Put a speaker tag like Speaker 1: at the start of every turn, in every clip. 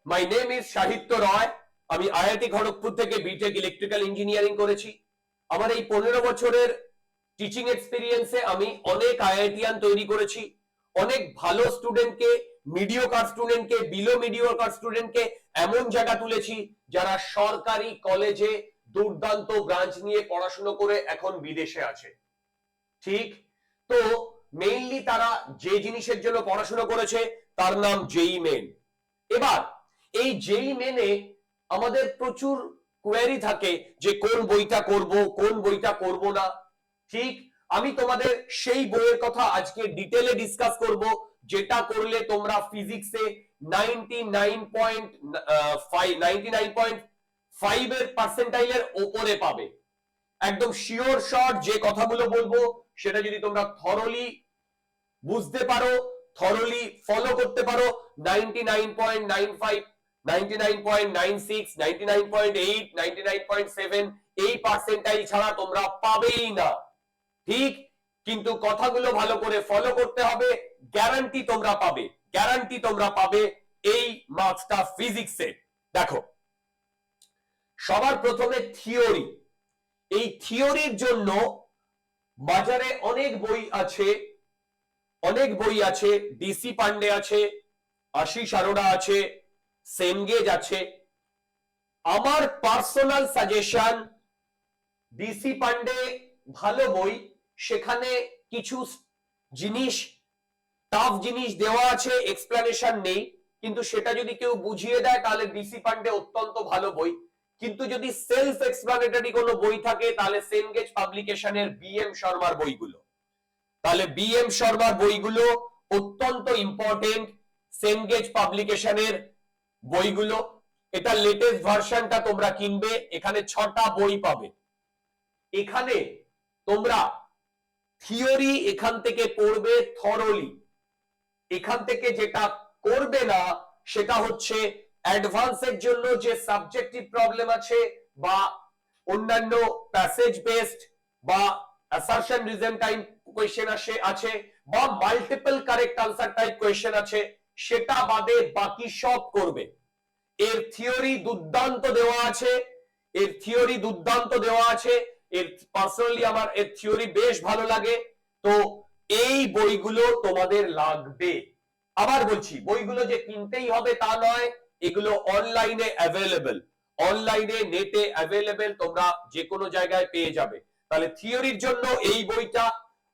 Speaker 1: My name is সাহিত্য রয়। আমি IIT Kharagpur থেকে বিটেক ইলেকট্রিক্যাল ইঞ্জিনিয়ারিং করেছি। আমার এই 15 বছরের টিচিং এক্সপিরিয়েন্সে আমি অনেক আইআইটিয়ান তৈরি করেছি, অনেক ভালো স্টুডেন্টকে, মিডিওকার স্টুডেন্টকে, বিলো মিডিওকার স্টুডেন্টকে এমন জায়গা তুলেছি যারা সরকারি কলেজে দুর্দান্ত ব্রাঞ্চ নিয়ে পড়াশোনা করে এখন বিদেশে আছে। ঠিক তো মেইনলি তারা যে জিনিসের জন্য পড়াশোনা করেছে তার নাম জেই মেন। এবার এই জেই মেনে আমাদের প্রচুর কোয়েরি থাকে যে কোন বইটা করব, কোন বইটা করব না। ঠিক আমি তোমাদের সেই বইয়ের কথা আজকে ডিটেলে ডিসকাস করব, যেটা করলে তোমরা ফিজিক্সে 99.5 এর পার্সেন্টাইলের উপরে পাবে। একদম শিওর শর্ট যে কথাগুলো বলবো সেটা যদি তোমরা থরলি বুঝতে পারো, থরলি ফলো করতে পারো, 99.95, 99.96, 99.8, 99.7 এই পার্সেন্টাইল ছাড়া তোমরা পাবেই না। ঠিক কিন্তু কথাগুলো ভালো করে ফলো করতে হবে, গ্যারান্টি তোমরা পাবে, গ্যারান্টি তোমরা পাবে এই মার্কসটা ফিজিক্সে। দেখো সবার প্রথমে থিওরি। এই থিওরির জন্য বাজারে অনেক বই আছে, অনেক বই আছে। ডিসি পান্ডে আছে, আশিস আরোরা আছে, সেনগেজ আছে। আমার পার্সোনাল সাজেশন ডিসি পান্ডে ভালো বই, সেখানে কিছু জিনিস টাফ জিনিস দেওয়া আছে, এক্সপ্লেনেশন নেই, কিন্তু সেটা যদি কেউ বুঝিয়ে দেয় তাহলে ডিসি পান্ডে অত্যন্ত ভালো বই। কিন্তু যদি সেলফ এক্সপ্লানেটরি কোনো বই থাকে তাহলে সেনগেজ পাবলিকেশনের বিএম শর্মার বইগুলো, তাহলে বিএম শর্মার বইগুলো অত্যন্ত ইম্পর্টেন্ট। সেনগেজ পাবলিকেশনের বইগুলো, এটা লেটেস্ট ভার্সনটা তোমরা কিনবে, এখানে 6টা বই পাবে। এখানে তোমরা থিওরি এখান থেকে পড়বে থরলি। এখান থেকে যেটা করবে না সেটা হচ্ছে অ্যাডভান্সের জন্য যে সাবজেক্টিভ প্রবলেম আছে বা অন্যান্য প্যাসেজ বেসড বা অ্যাসারশন রিজন টাইপ কোশ্চেন আছে বা multiple correct answer type question আছে, সেটা বাদে বাকি সব করবে। এর থিওরি দুর্দান্ত দেওয়া আছে, এর থিওরি দুর্দান্ত দেওয়া আছে। এর পার্সোনালি আমার এর থিওরি বেশ ভালো লাগে। তো এই বইগুলো তোমাদের লাগবে। আবার বলছি বইগুলো যে কিনতেই হবে তা নয়, এগুলো অনলাইনে অ্যাভেলেবল, অনলাইনে নেটে অ্যাভেলেবল, তোমরা যে কোনো জায়গায় পেয়ে যাবে। তাহলে থিওরির জন্য এই বইটা,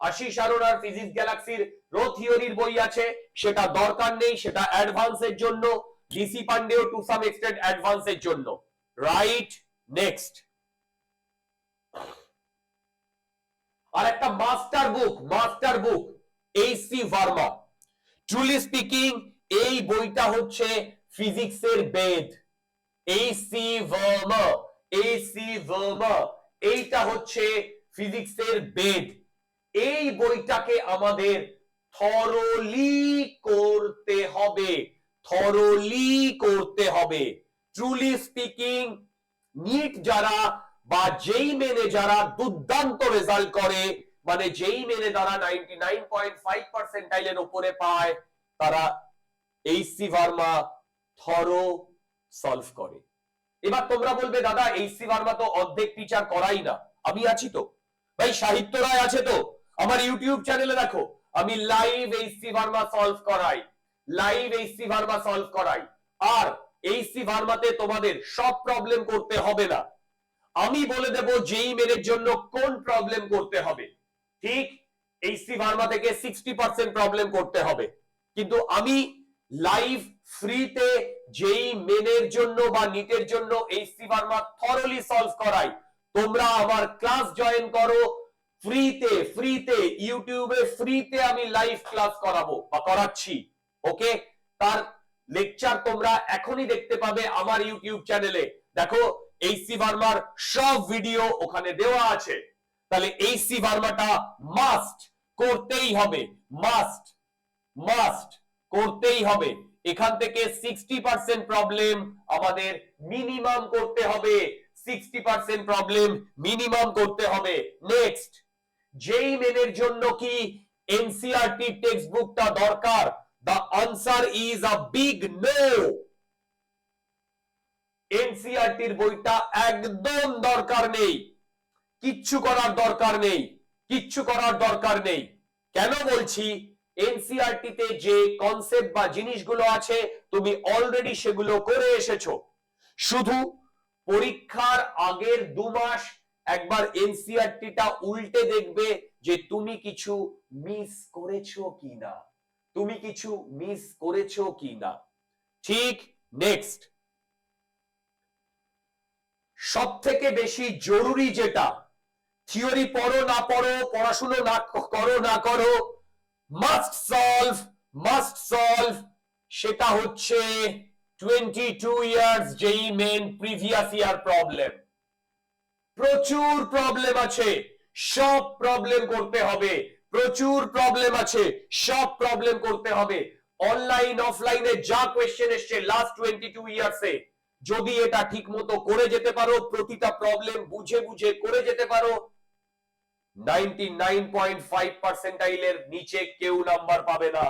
Speaker 1: আশিস আরোরার ফিজিক্স গ্যালাক্সির রো থিওরির বই আছে, সেটা দরকার নেই, সেটা অ্যাডভান্সের জন্য। ডিসি পান্ডেও টু সাম এক্সটেন্ট অ্যাডভান্সের জন্য। Right, next. আর একটা master book HC Verma. Truly speaking এই বইটা হচ্ছে ফিজিক্সের বেদ। এইচসি ভার্মা এইটা হচ্ছে ফিজিক্সের বেদ। এই বইটাকে আমাদের থরলি করতে হবে, থরলি করতে হবে। ট্রুলি স্পিকিং নিট যারা বা যেই মেনে যারা দুর্দান্ত রেজাল্ট করে, মানে যেই মেনে যারা 99.5 পার্সেন্টাইলের উপরে পায়, তারা এইচসি ভার্মা থরো সলভ করে। এবার তোমরা বলবে দাদা এইচসি ভার্মা তো অর্ধেক টিচার করাই না। আমি আছি তো ভাই, সাহিত্য রায় আছে তো, আমার ইউটিউব চ্যানেলে দেখো আমি লাইভ এইচসি ভার্মা সলভ করাই, লাইভ এইচসি ভার্মা সলভ করাই। আর এইচসি ভার্মাতে তোমাদের সব প্রবলেম করতে হবে না, আমি বলে দেব যেই মেনের জন্য কোন প্রবলেম করতে হবে। ঠিক এইচসি ভার্মা থেকে 60% প্রবলেম করতে হবে, কিন্তু আমি লাইভ ফ্রিতে যেই মেনের জন্য বা নিটের জন্য এইচসি ভার্মা থরলি সলভ করাই। তোমরা আমার ক্লাস জয়েন করো ফ্রিতে, ফ্রিতে ইউটিউবে ফ্রিতে আমি লাইভ ক্লাস করাবো বা করাচ্ছি। ওকে, তার লেকচার তোমরা এখনই দেখতে পাবে আমার ইউটিউব চ্যানেলে। দেখো এইচসি ভার্মার সব ভিডিও ওখানে দেওয়া আছে। তাহলে এইচসি ভার্মাটা মাস্ট করতেই হবে, মাস্ট মাস্ট করতেই হবে। এখান থেকে 60% প্রবলেম আমাদের মিনিমাম করতে হবে, 60% প্রবলেম মিনিমাম করতে হবে। নেক্সট, যেই মেনের জন্য কি এনসিইআরটি টেক্সট বুকটা দরকার? The answer is a big no. এনসিইআরটির বইটা একদম দরকার নেই, কিচ্ছু করার দরকার নেই, কিচ্ছু করার দরকার নেই। কেন বলছি? এনসিইআরটিতে যে কনসেপ্ট বা জিনিসগুলো আছে তুমি অলরেডি সেগুলো করে এসেছো। শুধু পরীক্ষার আগের 2 মাস একবার এনসিইআরটিটা উল্টে দেখবে যে তুমি কিছু মিস করেছো কিনা, তুমি কিছু মিস করেছো কিনা। ঠিক। নেক্সট, সব থেকে বেশি জরুরি যেটা, থিওরি পড়ো না পড়ো, পড়াশুনো না করো না করো, মাস্ট সলভ, সেটা হচ্ছে 22 ইয়ার্স যেই মেন প্রিভিয়াস ইয়ার প্রবলেম। প্রচুর প্রবলেম আছে, সব প্রবলেম করতে হবে, প্রচুর প্রবলেম আছে, সব প্রবলেম করতে হবে। অনলাইন অফলাইনে যা কোয়েশ্চেন এসছে লাস্ট 22 ইয়ার্সে, যদি এটা ঠিক মতো করে যেতে পারো, প্রতিটা প্রবলেম বুঝে বুঝে করে যেতে পারো, 99.5 পার্সেন্টাইলের নিচে কেউ নাম্বার পাবে না।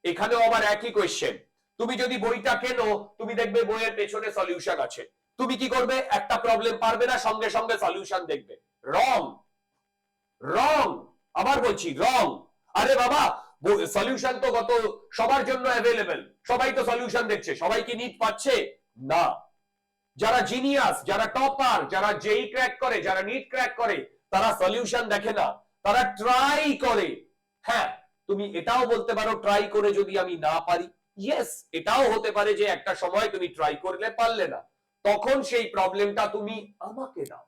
Speaker 1: এখানেও আবার একই কোয়েশ্চেন, তুমি যদি বইটা কেনো তুমি দেখবে বইয়ের পেছনে সলিউশন আছে, তুমি কি করবে? একটা প্রবলেম পারবে না, সঙ্গে সঙ্গে সলিউশন দেখবে। রং, রং, আবার বলছি রং। আরে বাবা, সলিউশন তো কত সবার জন্য অ্যাভেলেবেল, সবাই তো সলিউশন দেখছে, সবাই কি নিট পাচ্ছে? না। যারা জিনিয়াস, যারা টপার, যারা জেই ক্র্যাক করে, যারা নিট ক্র্যাক করে, তারা সলিউশন দেখে না, তারা ট্রাই করে। হ্যাঁ, তুমি এটাও বলতে পারো ট্রাই করে যদি আমি না পারি, ইয়েস, এটাও হতে পারে যে একটা সময় তুমি ট্রাই করলে পারলে না, তখন সেই প্রবলেমটা তুমি আমাকে দাও,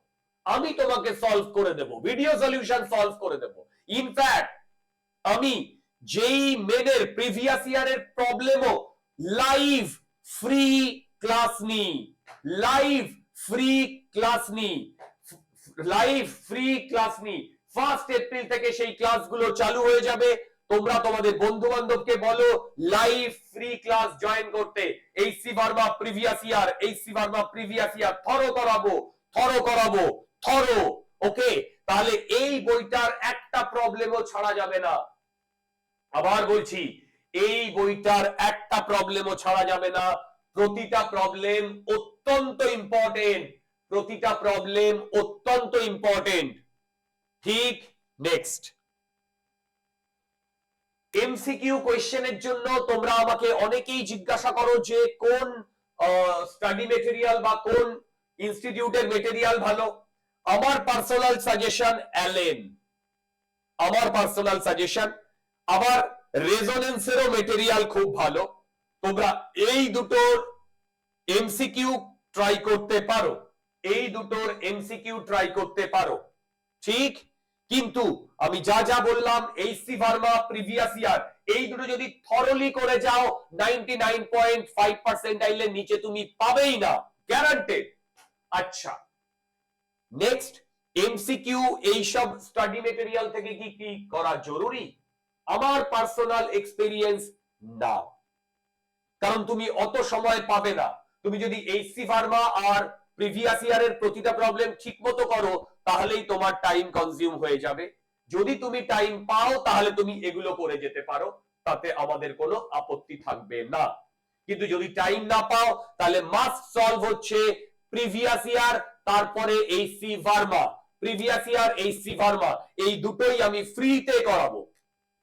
Speaker 1: আমি তোমাকে সলভ করে দেব, ভিডিও সলিউশন সলভ করে দেব। ইনফ্যাক্ট আমি যেই মেনের প্রিভিয়াস ইয়ারের প্রবলেমও লাইভ ফ্রি ক্লাস নি, লাইভ ফ্রি ক্লাস নি, লাইভ ফ্রি ক্লাস নি। 1 এপ্রিল থেকে সেই ক্লাসগুলো চালু হয়ে যাবে। তোমরা তোমাদের বন্ধু বান্ধবকে বলো লাইভ ফ্রি ক্লাস জয়েন করতে। HC Verma previous year, HC Verma previous year thorough করাবো, থরো করাবো, থরো। ওকে, তাহলে এই বইটার একটা প্রবলেমও ছাড়া যাবে না। আবার বলছি, এই বইটার একটা প্রবলেমও ছাড়া যাবে না, প্রতিটা প্রবলেম অত্যন্ত ইম্পর্টেন্ট, প্রতিটা প্রবলেম অত্যন্ত ইম্পর্টেন্ট। ঠিক। নেক্সট, এমসিকিউ কোয়েশ্চেনের জন্য তোমরা আমাকে অনেকেই জিজ্ঞাসা করো যে কোন স্টাডি মেটেরিয়াল বা কোন ইনস্টিটিউটের মেটেরিয়াল ভালো। আমার পার্সোনাল সাজেশন অ্যালেন, আমার পার্সোনাল সাজেশন। আবার রেজোনেন্সেরও মেটেরিয়াল খুব ভালো, তোমরা এই দুটোর এমসিকিউ ট্রাই করতে পারো, এই দুটোর এমসিকিউ ট্রাই করতে পারো। ঠিক। কিন্তু আমি যা যা বললাম, এইচসি ভার্মা প্রিভিয়াস ইয়ার, এই দুটো যদি থরলি করে যাও 99.5 পার্সেন্টাইলের নিচে তুমি পাবেই না, গ্যারান্টেড। আচ্ছা, নেক্সট, এমসিকিউ এইসব স্টাডি মেটেরিয়াল থেকে কি কি করা জরুরি? আমার পার্সোনাল এক্সপেরিয়েন্স না, কারণ তুমি অত সময় পাবে না। তুমি যদি এইচসি ভার্মা আর প্রিভিয়াস ইয়ারের প্রতিটা প্রবলেম ঠিকমতো করো, তাহলেই তোমার টাইম কনজিউম হয়ে যাবে। যদি তুমি টাইম পাও তাহলে তুমি এগুলো করে যেতে পারো, তাতে আমাদের কোনো আপত্তি থাকবে না। কিন্তু যদি টাইম না পাও, তাহলে মাস্ট সলভ হচ্ছে প্রিভিয়াস ইয়ার, তারপরে HC Verma, previous year HC Verma, এই দুটোই আমি ফ্রিতে করাবো।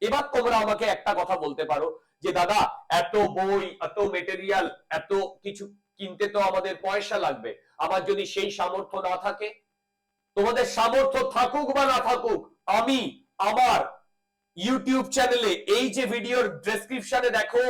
Speaker 1: এবার তোমরা আমাকে একটা কথা বলতে পারো যে দাদা, এত বই, এত মেটেরিয়াল, এত কিছু কিনতে তো আমাদের পয়সা লাগবে, আমার যদি সেই সামর্থ্য না থাকে। তোমাদের সামর্থ্য থাকুক বা না থাকুক, আমি আমার ইউটিউব চ্যানেলে এই যে ভিডিওর ডেসক্রিপশনে দেখো,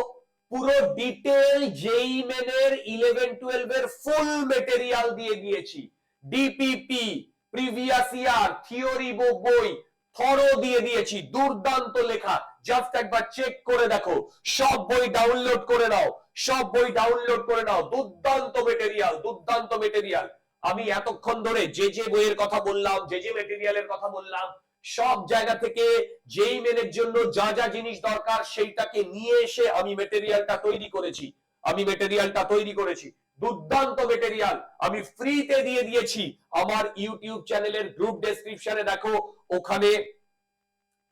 Speaker 1: পুরো ডিটেল জেই মেনের 11-12 এর ফুল মেটেরিয়াল দিয়ে দিয়েছি। ডিপিপি, প্রিভিয়াস ইয়ার, থিওরি বই থরো দিয়ে দিয়েছি, দুর্দান্ত লেখা। জাস্ট একবার চেক করে দেখো, সব বই ডাউনলোড করে নাও, সব বই ডাউনলোড করে নাও। দুর্দান্ত মেটেরিয়াল, দুর্দান্ত মেটেরিয়াল। আমি এতক্ষণ ধরে যে যে বইয়ের কথা বললাম, যে যে মেটেরিয়ালের কথা বললাম, সব জায়গা থেকে যেই মেনের জন্য যা যা জিনিস দরকার সেইটাকে নিয়ে এসে আমি মেটেরিয়ালটা তৈরি করেছি, আমি মেটেরিয়ালটা তৈরি করেছি। দুর্দান্ত মেটেরিয়াল আমি ফ্রিতে দিয়ে দিয়েছি। আমার ইউটিউব চ্যানেলের গ্রুপ ডেসক্রিপশনে দেখো, ওখানে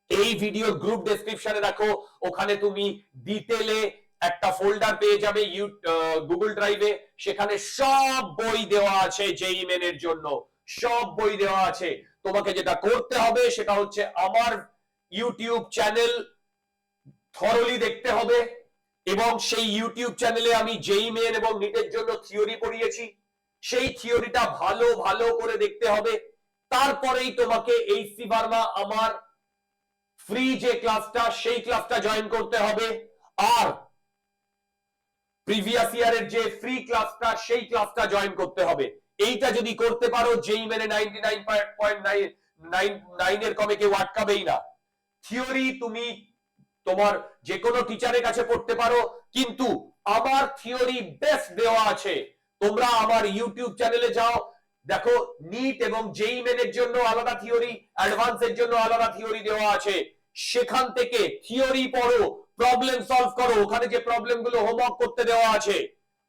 Speaker 1: এই ভিডিও গ্রুপ ডেসক্রিপশনে দেখো, ওখানে তুমি ডিটেলে একটা ফোল্ডার পেয়ে যাবে গুগল ড্রাইভে, সেখানে সব বই দেওয়া আছে জেই মেনের জন্য, সব বই দেওয়া আছে। তোমাকে যেটা করতে হবে সেটা হচ্ছে আমার ইউটিউব চ্যানেল থরলি দেখতে হবে, এবং সেই ইউটিউব চ্যানেলে আমি জেই মেন এবং নিটের জন্য থিওরি পড়িয়েছি, সেই থিওরিটা ভালো ভালো করে দেখতে হবে। তারপরেই তোমাকে এইচসি ভার্মা আমার ফ্রি যে ক্লাসটা সেই ক্লাসটা জয়েন করতে হবে, আর প্রিভিয়াস ইয়ারের যে ফ্রি ক্লাসটা সেই ক্লাসটা জয়েন করতে হবে। এইটা যদি করতে পারো জেই মেনে 99.99 এর কমে কেউ আটকাবেই না। থিওরি তুমি তোমার যে কোনো টিচারের কাছে পড়তে পারো, কিন্তু আমার থিওরি বেস্ট দেওয়া আছে। তোমরা আমার ইউটিউব চ্যানেলে যাও, দেখো নিট এবং জেই মেনের জন্য আলাদা থিওরি, অ্যাডভান্সের জন্য আলাদা থিওরি দেওয়া আছে। সেখান থেকে থিওরি পড়ো, প্রবলেম সলভ করো, ওখানে যে প্রবলেম গুলো হোমওয়ার্ক করতে দেওয়া আছে।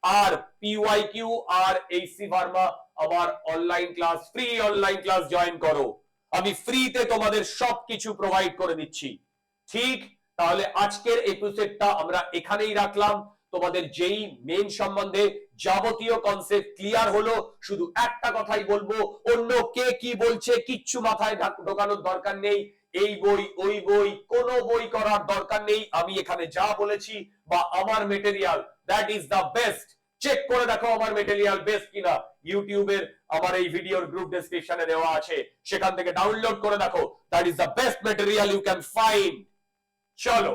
Speaker 1: আর পিওয়াইকিউ আর এইচসি ভার্মা আমার online class, free online class join করো, আমি ফ্রিতে তোমাদের সবকিছু প্রোভাইড করে দিচ্ছি। ঠিক, তাহলে আজকের এপিসোডটা আমরা এখানেই রাখলাম। তোমাদের যেই মেন সম্বন্ধে যাবতীয় কনসেপ্ট ক্লিয়ার হলো। শুধু একটা কথাই বলবো, অন্য কে কি বলছে কিচ্ছু মাথায় ঢোকানোর দরকার নেই। এই বই ওই বই কোনো বই করার দরকার নেই। আমি এখানে যা বলেছি বা আমার material that is the best, check করে দেখো আমার মেটেরিয়াল বেস্ট কিনা। ইউটিউবের আমার এই ভিডিওর গ্রুপ ডেসক্রিপশনে দেওয়া আছে, সেখান থেকে ডাউনলোড করে দেখো। That is the best material you can find. চলো।